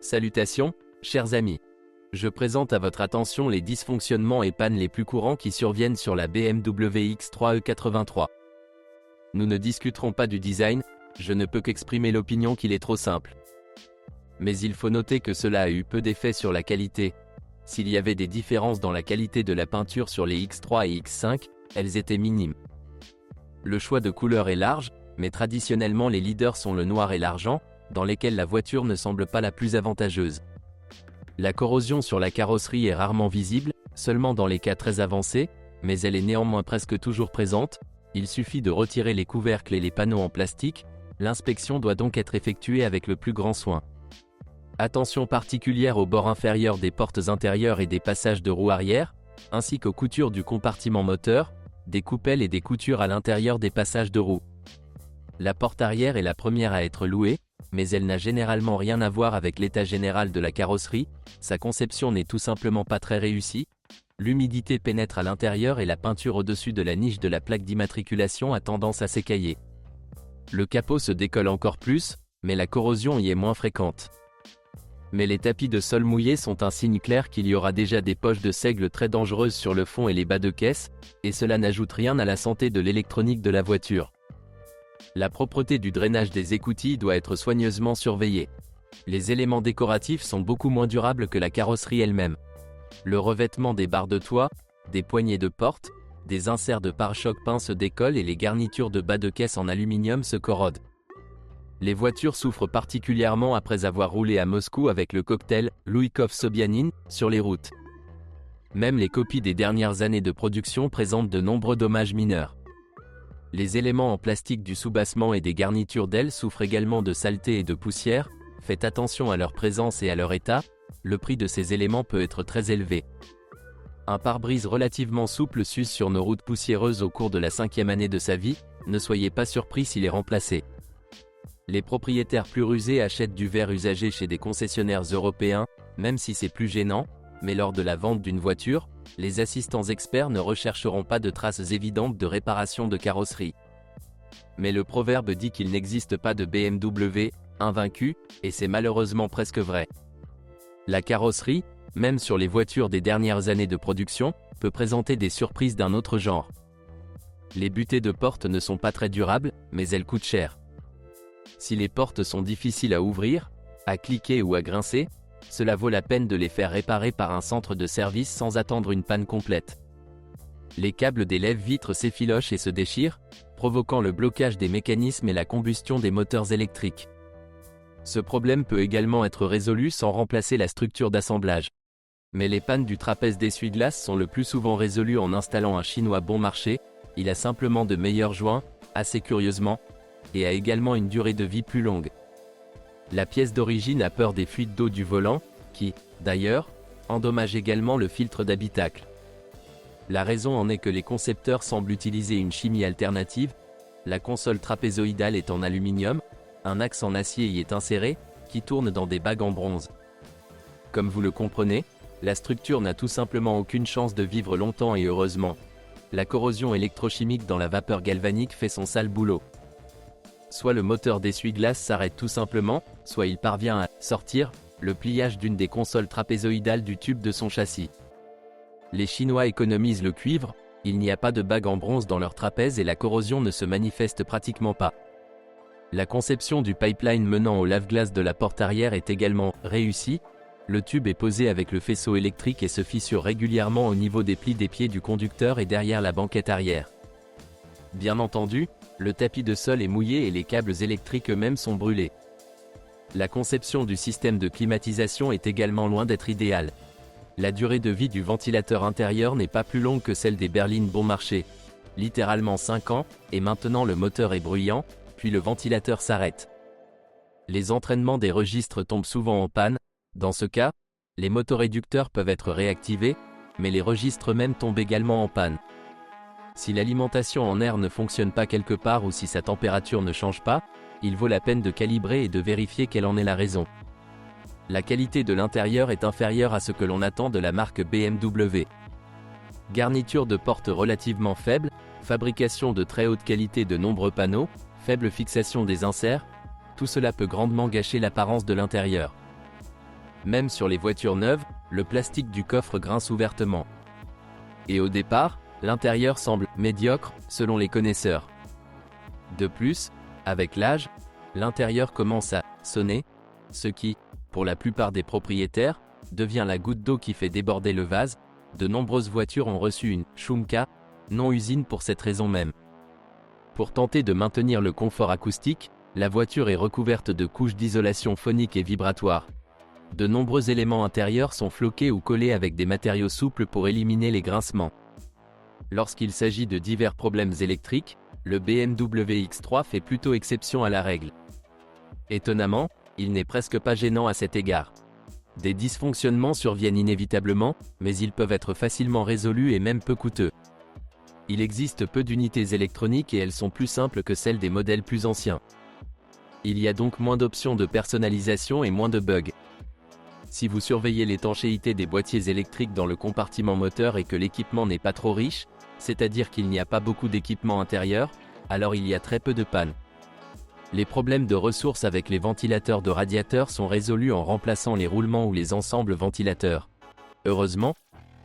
Salutations, chers amis. Je présente à votre attention les dysfonctionnements et pannes les plus courants qui surviennent sur la BMW X3 E83. Nous ne discuterons pas du design, je ne peux qu'exprimer l'opinion qu'il est trop simple. Mais il faut noter que cela a eu peu d'effet sur la qualité. S'il y avait des différences dans la qualité de la peinture sur les X3 et X5, elles étaient minimes. Le choix de couleur est large, mais traditionnellement les leaders sont le noir et l'argent, dans lesquels la voiture ne semble pas la plus avantageuse. La corrosion sur la carrosserie est rarement visible, seulement dans les cas très avancés, mais elle est néanmoins presque toujours présente. Il suffit de retirer les couvercles et les panneaux en plastique, l'inspection doit donc être effectuée avec le plus grand soin. Attention particulière au bord inférieur des portes intérieures et des passages de roue arrière, ainsi qu'aux coutures du compartiment moteur, des coupelles et des coutures à l'intérieur des passages de roue. La porte arrière est la première à être louée, mais elle n'a généralement rien à voir avec l'état général de la carrosserie, sa conception n'est tout simplement pas très réussie, l'humidité pénètre à l'intérieur et la peinture au-dessus de la niche de la plaque d'immatriculation a tendance à s'écailler. Le capot se décolle encore plus, mais la corrosion y est moins fréquente. Mais les tapis de sol mouillés sont un signe clair qu'il y aura déjà des poches de seigle très dangereuses sur le fond et les bas de caisse, et cela n'ajoute rien à la santé de l'électronique de la voiture. La propreté du drainage des écoutilles doit être soigneusement surveillée. Les éléments décoratifs sont beaucoup moins durables que la carrosserie elle-même. Le revêtement des barres de toit, des poignées de porte, des inserts de pare-choc peints se décollent et les garnitures de bas de caisse en aluminium se corrodent. Les voitures souffrent particulièrement après avoir roulé à Moscou avec le cocktail Loukov-Sobyanin sur les routes. Même les copies des dernières années de production présentent de nombreux dommages mineurs. Les éléments en plastique du soubassement et des garnitures d'ailes souffrent également de saleté et de poussière, faites attention à leur présence et à leur état, le prix de ces éléments peut être très élevé. Un pare-brise relativement souple s'use sur nos routes poussiéreuses au cours de la 5e année de sa vie, ne soyez pas surpris s'il est remplacé. Les propriétaires plus rusés achètent du verre usagé chez des concessionnaires européens, même si c'est plus gênant, mais lors de la vente d'une voiture, les assistants experts ne rechercheront pas de traces évidentes de réparation de carrosserie. Mais le proverbe dit qu'il n'existe pas de BMW invaincu, et c'est malheureusement presque vrai. La carrosserie, même sur les voitures des dernières années de production, peut présenter des surprises d'un autre genre. Les butées de porte ne sont pas très durables, mais elles coûtent cher. Si les portes sont difficiles à ouvrir, à cliquer ou à grincer, cela vaut la peine de les faire réparer par un centre de service sans attendre une panne complète. Les câbles des lève-vitres s'effilochent et se déchirent, provoquant le blocage des mécanismes et la combustion des moteurs électriques. Ce problème peut également être résolu sans remplacer la structure d'assemblage. Mais les pannes du trapèze d'essuie-glace sont le plus souvent résolues en installant un chinois bon marché, il a simplement de meilleurs joints, assez curieusement, et a également une durée de vie plus longue. La pièce d'origine a peur des fuites d'eau du volant, qui, d'ailleurs, endommagent également le filtre d'habitacle. La raison en est que les concepteurs semblent utiliser une chimie alternative, la console trapézoïdale est en aluminium, un axe en acier y est inséré, qui tourne dans des bagues en bronze. Comme vous le comprenez, la structure n'a tout simplement aucune chance de vivre longtemps et heureusement. La corrosion électrochimique dans la vapeur galvanique fait son sale boulot. Soit le moteur d'essuie-glace s'arrête tout simplement, soit il parvient à sortir le pliage d'une des consoles trapézoïdales du tube de son châssis. Les Chinois économisent le cuivre, il n'y a pas de bague en bronze dans leur trapèze et la corrosion ne se manifeste pratiquement pas. La conception du pipeline menant au lave-glace de la porte arrière est également réussie, le tube est posé avec le faisceau électrique et se fissure régulièrement au niveau des plis des pieds du conducteur et derrière la banquette arrière. Bien entendu, le tapis de sol est mouillé et les câbles électriques eux-mêmes sont brûlés. La conception du système de climatisation est également loin d'être idéale. La durée de vie du ventilateur intérieur n'est pas plus longue que celle des berlines bon marché, littéralement 5 ans, et maintenant le moteur est bruyant, puis le ventilateur s'arrête. Les entraînements des registres tombent souvent en panne, dans ce cas, les motoréducteurs peuvent être réactivés, mais les registres eux-mêmes tombent également en panne. Si l'alimentation en air ne fonctionne pas quelque part ou si sa température ne change pas, il vaut la peine de calibrer et de vérifier quelle en est la raison. La qualité de l'intérieur est inférieure à ce que l'on attend de la marque BMW. Garniture de porte relativement faible, fabrication de très haute qualité de nombreux panneaux, faible fixation des inserts, tout cela peut grandement gâcher l'apparence de l'intérieur. Même sur les voitures neuves, le plastique du coffre grince ouvertement. Et au départ, l'intérieur semble médiocre, selon les connaisseurs. De plus, avec l'âge, l'intérieur commence à sonner, ce qui, pour la plupart des propriétaires, devient la goutte d'eau qui fait déborder le vase. De nombreuses voitures ont reçu une Schumka, non usine pour cette raison même. Pour tenter de maintenir le confort acoustique, la voiture est recouverte de couches d'isolation phonique et vibratoire. De nombreux éléments intérieurs sont floqués ou collés avec des matériaux souples pour éliminer les grincements. Lorsqu'il s'agit de divers problèmes électriques, le BMW X3 fait plutôt exception à la règle. Étonnamment, il n'est presque pas gênant à cet égard. Des dysfonctionnements surviennent inévitablement, mais ils peuvent être facilement résolus et même peu coûteux. Il existe peu d'unités électroniques et elles sont plus simples que celles des modèles plus anciens. Il y a donc moins d'options de personnalisation et moins de bugs. Si vous surveillez l'étanchéité des boîtiers électriques dans le compartiment moteur et que l'équipement n'est pas trop riche, c'est-à-dire qu'il n'y a pas beaucoup d'équipement intérieur, alors il y a très peu de pannes. Les problèmes de ressources avec les ventilateurs de radiateurs sont résolus en remplaçant les roulements ou les ensembles ventilateurs. Heureusement,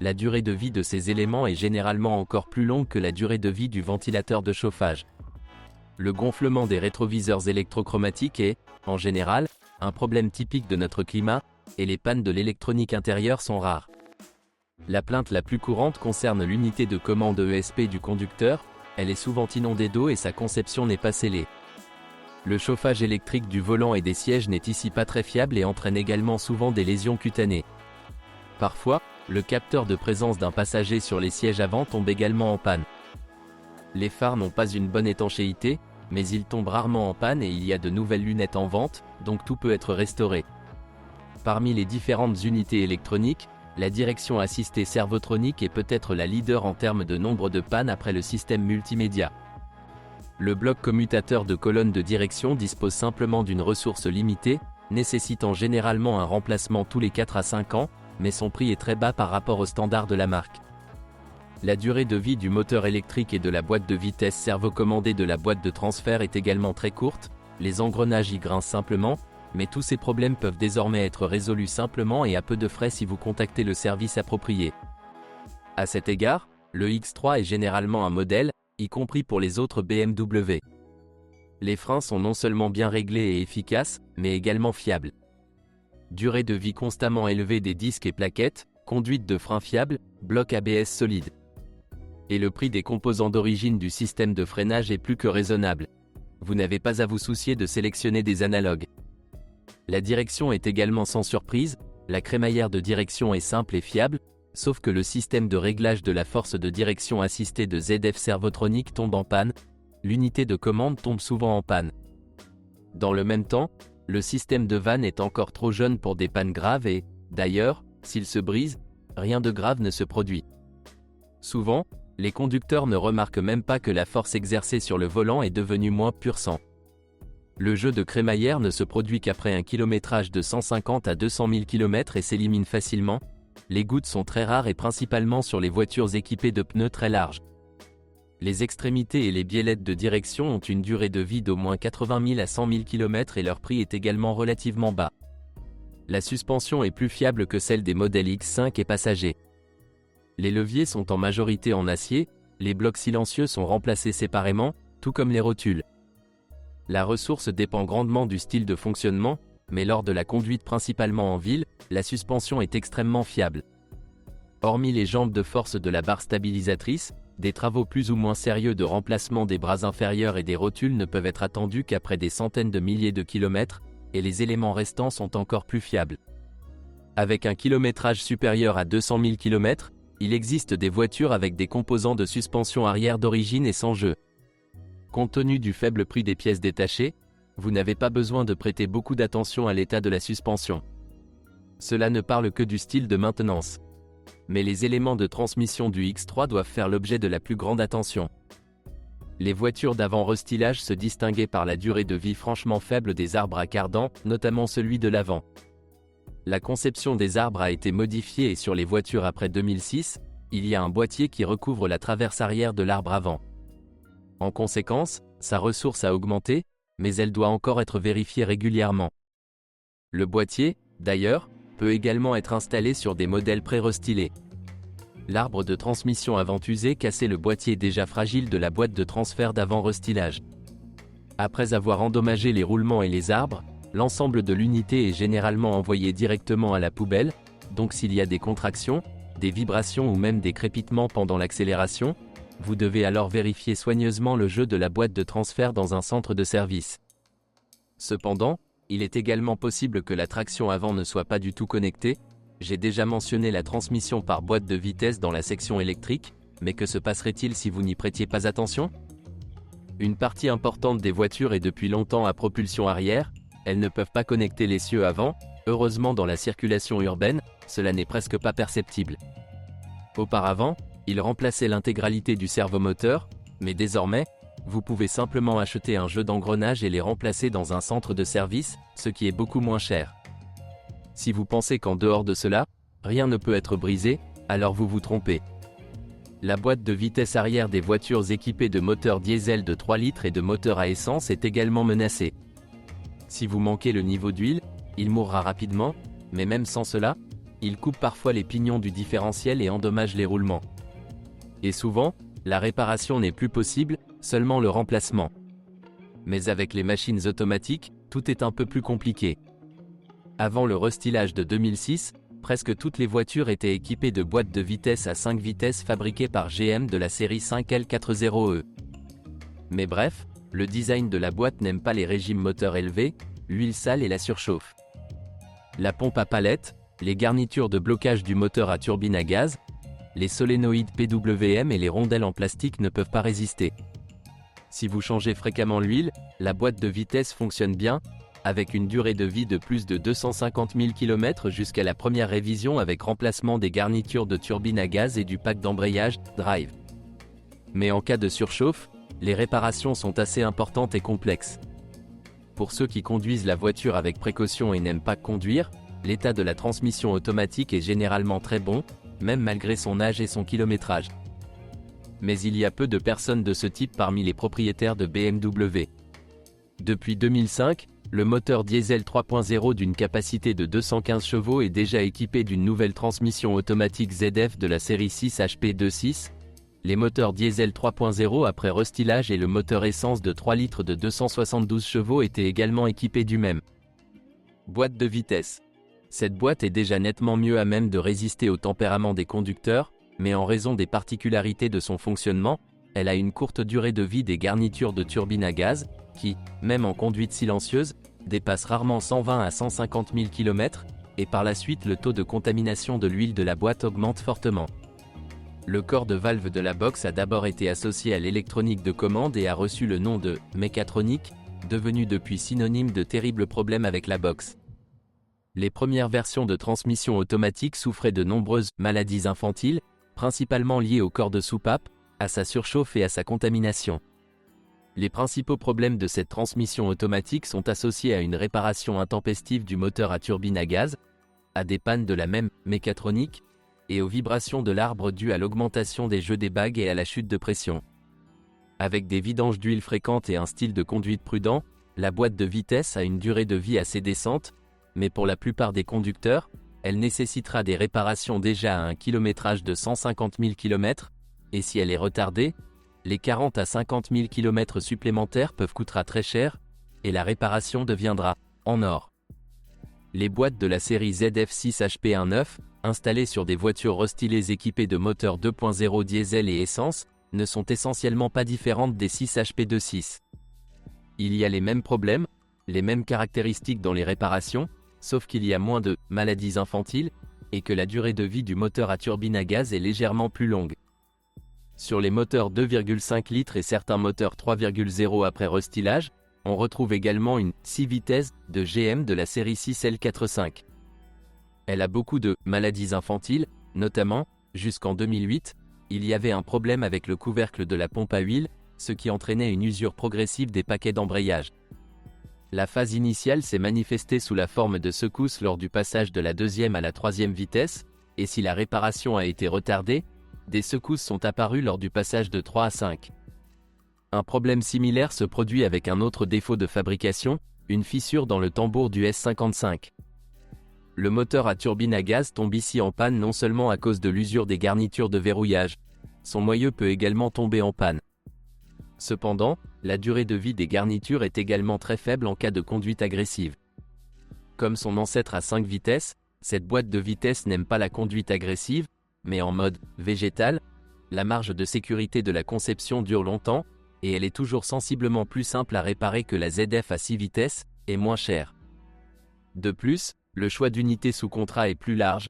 la durée de vie de ces éléments est généralement encore plus longue que la durée de vie du ventilateur de chauffage. Le gonflement des rétroviseurs électrochromatiques est, en général, un problème typique de notre climat, et les pannes de l'électronique intérieure sont rares. La plainte la plus courante concerne l'unité de commande ESP du conducteur, elle est souvent inondée d'eau et sa conception n'est pas scellée. Le chauffage électrique du volant et des sièges n'est ici pas très fiable et entraîne également souvent des lésions cutanées. Parfois, le capteur de présence d'un passager sur les sièges avant tombe également en panne. Les phares n'ont pas une bonne étanchéité, mais ils tombent rarement en panne et il y a de nouvelles lunettes en vente, donc tout peut être restauré. Parmi les différentes unités électroniques, la direction assistée servotronique est peut-être la leader en termes de nombre de pannes après le système multimédia. Le bloc commutateur de colonne de direction dispose simplement d'une ressource limitée, nécessitant généralement un remplacement tous les 4 à 5 ans, mais son prix est très bas par rapport aux standards de la marque. La durée de vie du moteur électrique et de la boîte de vitesse servocommandée de la boîte de transfert est également très courte, les engrenages y grincent simplement, mais tous ces problèmes peuvent désormais être résolus simplement et à peu de frais si vous contactez le service approprié. À cet égard, le X3 est généralement un modèle, y compris pour les autres BMW. Les freins sont non seulement bien réglés et efficaces, mais également fiables. Durée de vie constamment élevée des disques et plaquettes, conduite de freins fiables, bloc ABS solide. Et le prix des composants d'origine du système de freinage est plus que raisonnable. Vous n'avez pas à vous soucier de sélectionner des analogues. La direction est également sans surprise, la crémaillère de direction est simple et fiable, sauf que le système de réglage de la force de direction assistée de ZF Servotronic tombe en panne, l'unité de commande tombe souvent en panne. Dans le même temps, le système de vanne est encore trop jeune pour des pannes graves et, d'ailleurs, s'il se brise, rien de grave ne se produit. Souvent, les conducteurs ne remarquent même pas que la force exercée sur le volant est devenue moins pur sang. Le jeu de crémaillère ne se produit qu'après un kilométrage de 150 à 200 000 km et s'élimine facilement. Les gouttes sont très rares et principalement sur les voitures équipées de pneus très larges. Les extrémités et les biellettes de direction ont une durée de vie d'au moins 80 000 à 100 000 km et leur prix est également relativement bas. La suspension est plus fiable que celle des modèles X5 et passagers. Les leviers sont en majorité en acier, les blocs silencieux sont remplacés séparément, tout comme les rotules. La ressource dépend grandement du style de fonctionnement, mais lors de la conduite principalement en ville, la suspension est extrêmement fiable. Hormis les jambes de force de la barre stabilisatrice, des travaux plus ou moins sérieux de remplacement des bras inférieurs et des rotules ne peuvent être attendus qu'après des centaines de milliers de kilomètres, et les éléments restants sont encore plus fiables. Avec un kilométrage supérieur à 200 000 km, il existe des voitures avec des composants de suspension arrière d'origine et sans jeu. Compte tenu du faible prix des pièces détachées, vous n'avez pas besoin de prêter beaucoup d'attention à l'état de la suspension. Cela ne parle que du style de maintenance. Mais les éléments de transmission du X3 doivent faire l'objet de la plus grande attention. Les voitures d'avant restylage se distinguaient par la durée de vie franchement faible des arbres à cardan, notamment celui de l'avant. La conception des arbres a été modifiée et sur les voitures après 2006, il y a un boîtier qui recouvre la traverse arrière de l'arbre avant. En conséquence, sa ressource a augmenté, mais elle doit encore être vérifiée régulièrement. Le boîtier, d'ailleurs, peut également être installé sur des modèles pré-restylés. L'arbre de transmission avant usé cassait le boîtier déjà fragile de la boîte de transfert d'avant restylage. Après avoir endommagé les roulements et les arbres, l'ensemble de l'unité est généralement envoyé directement à la poubelle, donc s'il y a des contractions, des vibrations ou même des crépitements pendant l'accélération, vous devez alors vérifier soigneusement le jeu de la boîte de transfert dans un centre de service. Cependant, il est également possible que la traction avant ne soit pas du tout connectée. J'ai déjà mentionné la transmission par boîte de vitesse dans la section électrique, mais que se passerait-il si vous n'y prêtiez pas attention? Une partie importante des voitures est depuis longtemps à propulsion arrière, elles ne peuvent pas connecter l'essieu avant. Heureusement dans la circulation urbaine, cela n'est presque pas perceptible. Auparavant, il remplaçait l'intégralité du servomoteur, mais désormais, vous pouvez simplement acheter un jeu d'engrenages et les remplacer dans un centre de service, ce qui est beaucoup moins cher. Si vous pensez qu'en dehors de cela, rien ne peut être brisé, alors vous vous trompez. La boîte de vitesse arrière des voitures équipées de moteurs diesel de 3 litres et de moteurs à essence est également menacée. Si vous manquez le niveau d'huile, il mourra rapidement, mais même sans cela, il coupe parfois les pignons du différentiel et endommage les roulements. Et souvent, la réparation n'est plus possible, seulement le remplacement. Mais avec les machines automatiques, tout est un peu plus compliqué. Avant le restylage de 2006, presque toutes les voitures étaient équipées de boîtes de vitesse à 5 vitesses fabriquées par GM de la série 5L40E. Mais bref, le design de la boîte n'aime pas les régimes moteurs élevés, l'huile sale et la surchauffe. La pompe à palette, les garnitures de blocage du moteur à turbine à gaz, les solénoïdes PWM et les rondelles en plastique ne peuvent pas résister. Si vous changez fréquemment l'huile, la boîte de vitesse fonctionne bien, avec une durée de vie de plus de 250 000 km jusqu'à la première révision avec remplacement des garnitures de turbine à gaz et du pack d'embrayage, drive. Mais en cas de surchauffe, les réparations sont assez importantes et complexes. Pour ceux qui conduisent la voiture avec précaution et n'aiment pas conduire, l'état de la transmission automatique est généralement très bon, même malgré son âge et son kilométrage. Mais il y a peu de personnes de ce type parmi les propriétaires de BMW. Depuis 2005, le moteur diesel 3.0 d'une capacité de 215 chevaux est déjà équipé d'une nouvelle transmission automatique ZF de la série 6 HP26. Les moteurs diesel 3.0 après restylage et le moteur essence de 3 litres de 272 chevaux étaient également équipés du même. Boîte de vitesse. Cette boîte est déjà nettement mieux à même de résister au tempérament des conducteurs, mais en raison des particularités de son fonctionnement, elle a une courte durée de vie des garnitures de turbine à gaz, qui, même en conduite silencieuse, dépassent rarement 120 à 150 000 km, et par la suite le taux de contamination de l'huile de la boîte augmente fortement. Le corps de valve de la box a d'abord été associé à l'électronique de commande et a reçu le nom de « mécatronique », devenu depuis synonyme de terribles problèmes avec la box. Les premières versions de transmission automatique souffraient de nombreuses maladies infantiles, principalement liées au corps de soupape, à sa surchauffe et à sa contamination. Les principaux problèmes de cette transmission automatique sont associés à une réparation intempestive du moteur à turbine à gaz, à des pannes de la même mécatronique, et aux vibrations de l'arbre dues à l'augmentation des jeux des bagues et à la chute de pression. Avec des vidanges d'huile fréquentes et un style de conduite prudent, la boîte de vitesse a une durée de vie assez décente, mais pour la plupart des conducteurs, elle nécessitera des réparations déjà à un kilométrage de 150 000 km, et si elle est retardée, les 40 à 50 000 km supplémentaires peuvent coûtera très cher, et la réparation deviendra en or. Les boîtes de la série ZF6 HP19, installées sur des voitures restylées équipées de moteurs 2.0 diesel et essence, ne sont essentiellement pas différentes des 6 HP26. Il y a les mêmes problèmes, les mêmes caractéristiques dans les réparations, sauf qu'il y a moins de maladies infantiles, et que la durée de vie du moteur à turbine à gaz est légèrement plus longue. Sur les moteurs 2,5 litres et certains moteurs 3,0 après restylage, on retrouve également une 6 vitesses de GM de la série 6L45. Elle a beaucoup de maladies infantiles, notamment, jusqu'en 2008, il y avait un problème avec le couvercle de la pompe à huile, ce qui entraînait une usure progressive des paquets d'embrayage. La phase initiale s'est manifestée sous la forme de secousses lors du passage de la deuxième à la troisième vitesse, et si la réparation a été retardée, des secousses sont apparues lors du passage de 3 à 5. Un problème similaire se produit avec un autre défaut de fabrication, une fissure dans le tambour du S55. Le moteur à turbine à gaz tombe ici en panne non seulement à cause de l'usure des garnitures de verrouillage, son moyeu peut également tomber en panne. Cependant, la durée de vie des garnitures est également très faible en cas de conduite agressive. Comme son ancêtre à 5 vitesses, cette boîte de vitesses n'aime pas la conduite agressive, mais en mode végétal, la marge de sécurité de la conception dure longtemps, et elle est toujours sensiblement plus simple à réparer que la ZF à 6 vitesses, et moins chère. De plus, le choix d'unités sous contrat est plus large.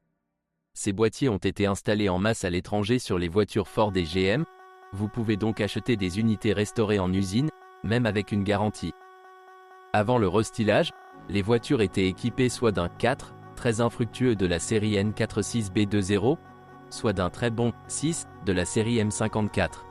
Ces boîtiers ont été installés en masse à l'étranger sur les voitures Ford et GM, vous pouvez donc acheter des unités restaurées en usine, même avec une garantie. Avant le restylage, les voitures étaient équipées soit d'un 4, très infructueux de la série N46B20, soit d'un très bon 6 de la série M54.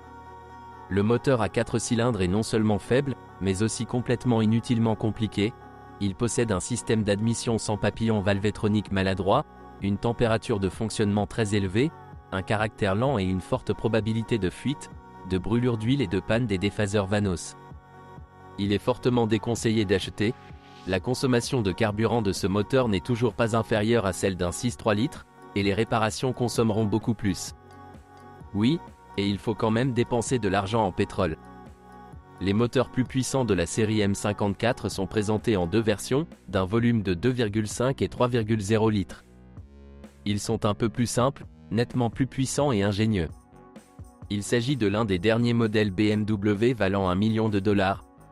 Le moteur à 4 cylindres est non seulement faible, mais aussi complètement inutilement compliqué. Il possède un système d'admission sans papillon valvétronique maladroit, une température de fonctionnement très élevée, un caractère lent et une forte probabilité de fuite, de brûlure d'huile et de panne des déphaseurs Vanos. Il est fortement déconseillé d'acheter. La consommation de carburant de ce moteur n'est toujours pas inférieure à celle d'un 6,3 litres, et les réparations consommeront beaucoup plus. Oui, et il faut quand même dépenser de l'argent en pétrole. Les moteurs plus puissants de la série M54 sont présentés en deux versions, d'un volume de 2,5 et 3,0 litres. Ils sont un peu plus simples, nettement plus puissants et ingénieux. Il s'agit de l'un des derniers modèles BMW valant $1 million.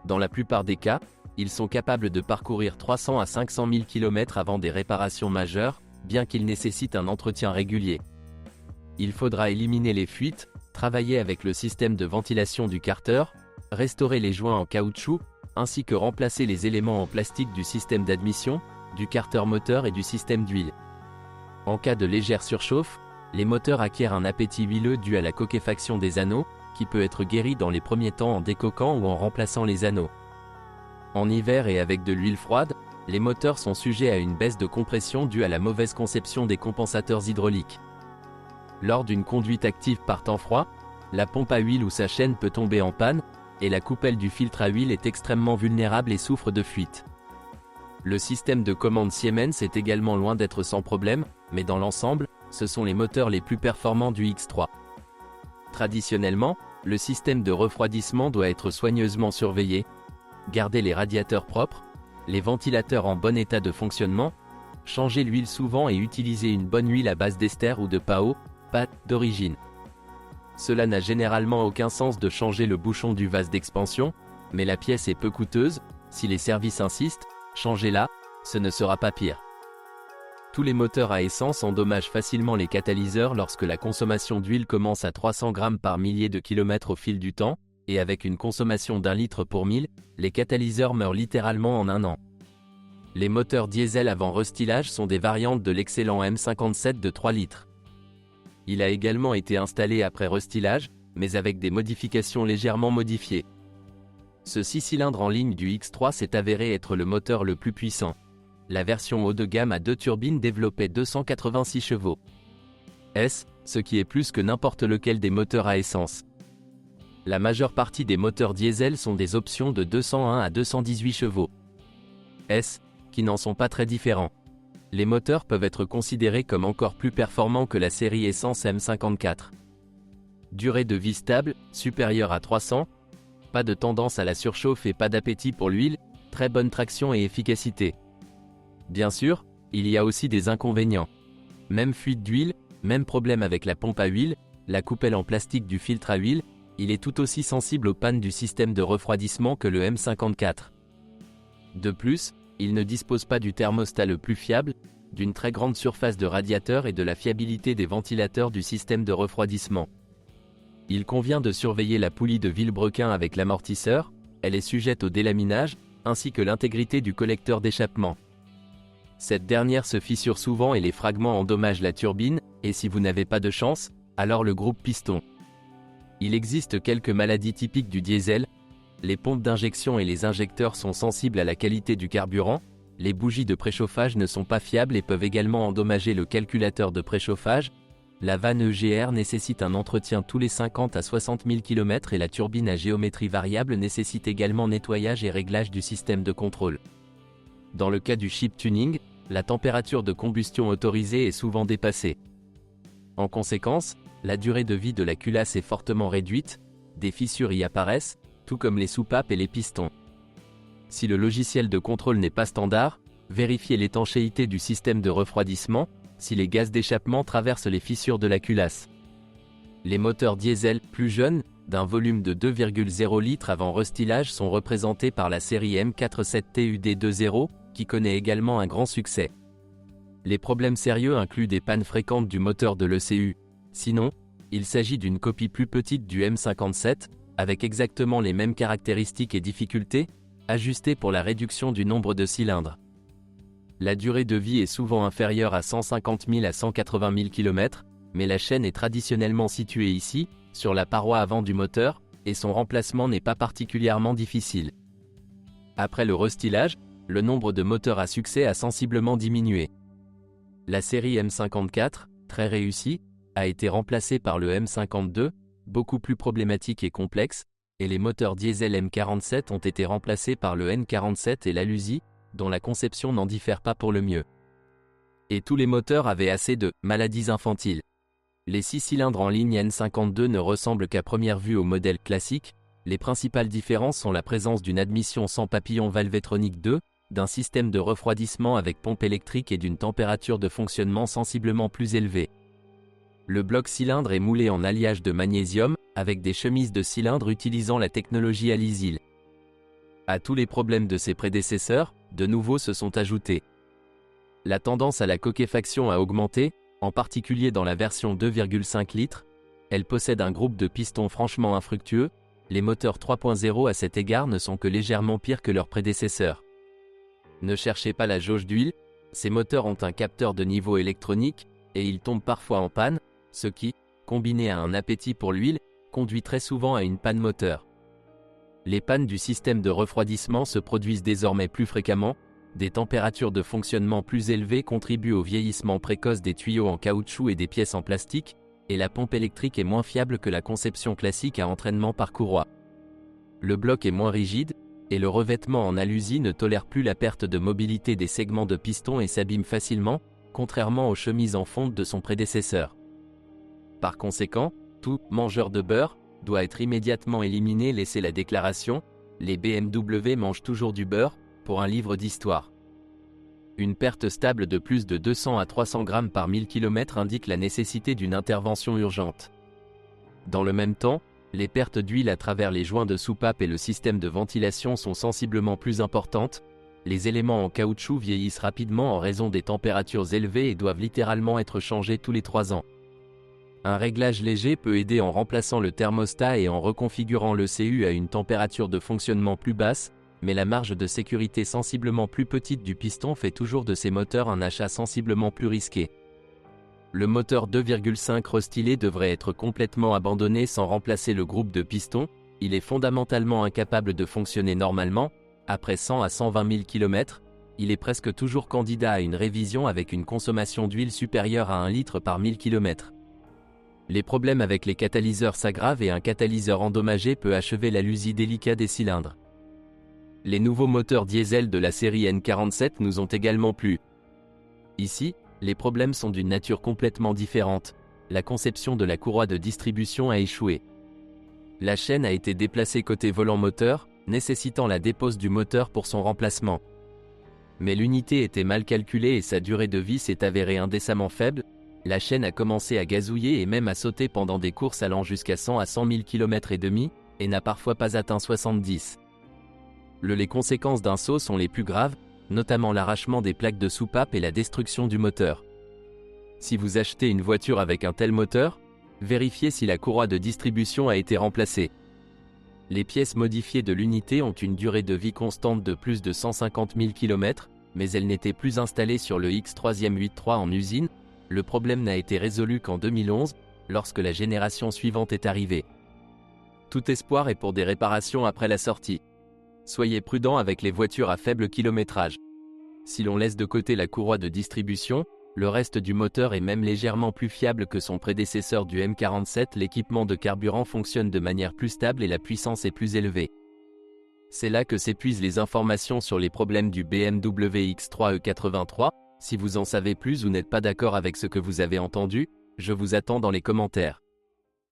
Dans la plupart des cas, ils sont capables de parcourir 300 à 500 000 km avant des réparations majeures, bien qu'ils nécessitent un entretien régulier. Il faudra éliminer les fuites, travailler avec le système de ventilation du carter, restaurer les joints en caoutchouc, ainsi que remplacer les éléments en plastique du système d'admission, du carter moteur et du système d'huile. En cas de légère surchauffe, les moteurs acquièrent un appétit huileux dû à la coquefaction des anneaux, qui peut être guéri dans les premiers temps en décoquant ou en remplaçant les anneaux. En hiver et avec de l'huile froide, les moteurs sont sujets à une baisse de compression due à la mauvaise conception des compensateurs hydrauliques. Lors d'une conduite active par temps froid, la pompe à huile ou sa chaîne peut tomber en panne, et la coupelle du filtre à huile est extrêmement vulnérable et souffre de fuite. Le système de commande Siemens est également loin d'être sans problème, mais dans l'ensemble, ce sont les moteurs les plus performants du X3. Traditionnellement, le système de refroidissement doit être soigneusement surveillé. Garder les radiateurs propres, les ventilateurs en bon état de fonctionnement, changer l'huile souvent et utiliser une bonne huile à base d'ester ou de PAO, pâte d'origine. Cela n'a généralement aucun sens de changer le bouchon du vase d'expansion, mais la pièce est peu coûteuse, si les services insistent, changez-la, ce ne sera pas pire. Tous les moteurs à essence endommagent facilement les catalyseurs lorsque la consommation d'huile commence à 300 grammes par millier de kilomètres au fil du temps, et avec une consommation d'1 litre pour 1000, les catalyseurs meurent littéralement en un an. Les moteurs diesel avant restylage sont des variantes de l'excellent M57 de 3 litres. Il a également été installé après restylage, mais avec des modifications légèrement modifiées. Ce 6 cylindres en ligne du X3 s'est avéré être le moteur le plus puissant. La version haut de gamme à 2 turbines développait 286 chevaux. Ce qui est plus que n'importe lequel des moteurs à essence. La majeure partie des moteurs diesel sont des options de 201 à 218 chevaux. Qui n'en sont pas très différents. Les moteurs peuvent être considérés comme encore plus performants que la série essence M54. Durée de vie stable, supérieure à 300. Pas de tendance à la surchauffe et pas d'appétit pour l'huile, très bonne traction et efficacité. Bien sûr, il y a aussi des inconvénients. Même fuite d'huile, même problème avec la pompe à huile, la coupelle en plastique du filtre à huile, il est tout aussi sensible aux pannes du système de refroidissement que le M54. De plus, il ne dispose pas du thermostat le plus fiable, d'une très grande surface de radiateur et de la fiabilité des ventilateurs du système de refroidissement. Il convient de surveiller la poulie de Vilebrequin avec l'amortisseur, elle est sujette au délaminage, ainsi que l'intégrité du collecteur d'échappement. Cette dernière se fissure souvent et les fragments endommagent la turbine, et si vous n'avez pas de chance, alors le groupe piston. Il existe quelques maladies typiques du diesel. Les pompes d'injection et les injecteurs sont sensibles à la qualité du carburant, les bougies de préchauffage ne sont pas fiables et peuvent également endommager le calculateur de préchauffage. La vanne EGR nécessite un entretien tous les 50 à 60 000 km et la turbine à géométrie variable nécessite également nettoyage et réglage du système de contrôle. Dans le cas du chip tuning, la température de combustion autorisée est souvent dépassée. En conséquence, la durée de vie de la culasse est fortement réduite, des fissures y apparaissent, tout comme les soupapes et les pistons. Si le logiciel de contrôle n'est pas standard, vérifiez l'étanchéité du système de refroidissement, si les gaz d'échappement traversent les fissures de la culasse. Les moteurs diesel plus jeunes, d'un volume de 2,0 litres avant restylage sont représentés par la série M47TUD20, qui connaît également un grand succès. Les problèmes sérieux incluent des pannes fréquentes du moteur de l'ECU. Sinon, il s'agit d'une copie plus petite du M57, avec exactement les mêmes caractéristiques et difficultés, ajustées pour la réduction du nombre de cylindres. La durée de vie est souvent inférieure à 150 000 à 180 000 km, mais la chaîne est traditionnellement située ici, sur la paroi avant du moteur, et son remplacement n'est pas particulièrement difficile. Après le restylage, le nombre de moteurs à succès a sensiblement diminué. La série M54, très réussie, a été remplacée par le M52, beaucoup plus problématique et complexe, et les moteurs diesel M47 ont été remplacés par le N47 et l'Aluzy, dont la conception n'en diffère pas pour le mieux. Et tous les moteurs avaient assez de « maladies infantiles ». Les 6 cylindres en ligne N52 ne ressemblent qu'à première vue au modèle classique. Les principales différences sont la présence d'une admission sans papillon Valvetronic 2, d'un système de refroidissement avec pompe électrique et d'une température de fonctionnement sensiblement plus élevée. Le bloc cylindre est moulé en alliage de magnésium, avec des chemises de cylindre utilisant la technologie Alisil. À tous les problèmes de ses prédécesseurs, de nouveaux se sont ajoutés. La tendance à la coquefaction a augmenté, en particulier dans la version 2,5 litres. Elle possède un groupe de pistons franchement infructueux. Les moteurs 3.0 à cet égard ne sont que légèrement pires que leurs prédécesseurs. Ne cherchez pas la jauge d'huile, ces moteurs ont un capteur de niveau électronique, et ils tombent parfois en panne, ce qui, combiné à un appétit pour l'huile, conduit très souvent à une panne moteur. Les pannes du système de refroidissement se produisent désormais plus fréquemment, des températures de fonctionnement plus élevées contribuent au vieillissement précoce des tuyaux en caoutchouc et des pièces en plastique, et la pompe électrique est moins fiable que la conception classique à entraînement par courroie. Le bloc est moins rigide, et le revêtement en Aluzy ne tolère plus la perte de mobilité des segments de piston et s'abîme facilement, contrairement aux chemises en fonte de son prédécesseur. Par conséquent, tout « mangeur de beurre » doit être immédiatement éliminé. Laissez la déclaration « Les BMW mangent toujours du beurre » pour un livre d'histoire. Une perte stable de plus de 200 à 300 grammes par 1000 km indique la nécessité d'une intervention urgente. Dans le même temps, les pertes d'huile à travers les joints de soupape et le système de ventilation sont sensiblement plus importantes. Les éléments en caoutchouc vieillissent rapidement en raison des températures élevées et doivent littéralement être changés tous les 3 ans. Un réglage léger peut aider en remplaçant le thermostat et en reconfigurant l'ECU à une température de fonctionnement plus basse, mais la marge de sécurité sensiblement plus petite du piston fait toujours de ces moteurs un achat sensiblement plus risqué. Le moteur 2,5 restylé devrait être complètement abandonné sans remplacer le groupe de pistons. Il est fondamentalement incapable de fonctionner normalement. Après 100 à 120 000 km, il est presque toujours candidat à une révision avec une consommation d'huile supérieure à 1 litre par 1000 km. Les problèmes avec les catalyseurs s'aggravent et un catalyseur endommagé peut achever l'Aluzy délicat des cylindres. Les nouveaux moteurs diesel de la série N47 nous ont également plu. Ici, les problèmes sont d'une nature complètement différente. La conception de la courroie de distribution a échoué. La chaîne a été déplacée côté volant moteur, nécessitant la dépose du moteur pour son remplacement. Mais l'unité était mal calculée et sa durée de vie s'est avérée indécemment faible. La chaîne a commencé à gazouiller et même à sauter pendant des courses allant jusqu'à 100 à 100 000 km et n'a parfois pas atteint 70. Les conséquences d'un saut sont les plus graves, notamment l'arrachement des plaques de soupape et la destruction du moteur. Si vous achetez une voiture avec un tel moteur, vérifiez si la courroie de distribution a été remplacée. Les pièces modifiées de l'unité ont une durée de vie constante de plus de 150 000 km, mais elles n'étaient plus installées sur le X383 en usine. Le problème n'a été résolu qu'en 2011, lorsque la génération suivante est arrivée. Tout espoir est pour des réparations après la sortie. Soyez prudent avec les voitures à faible kilométrage. Si l'on laisse de côté la courroie de distribution, le reste du moteur est même légèrement plus fiable que son prédécesseur du M47. L'équipement de carburant fonctionne de manière plus stable et la puissance est plus élevée. C'est là que s'épuisent les informations sur les problèmes du BMW X3 E83. Si vous en savez plus ou n'êtes pas d'accord avec ce que vous avez entendu, je vous attends dans les commentaires.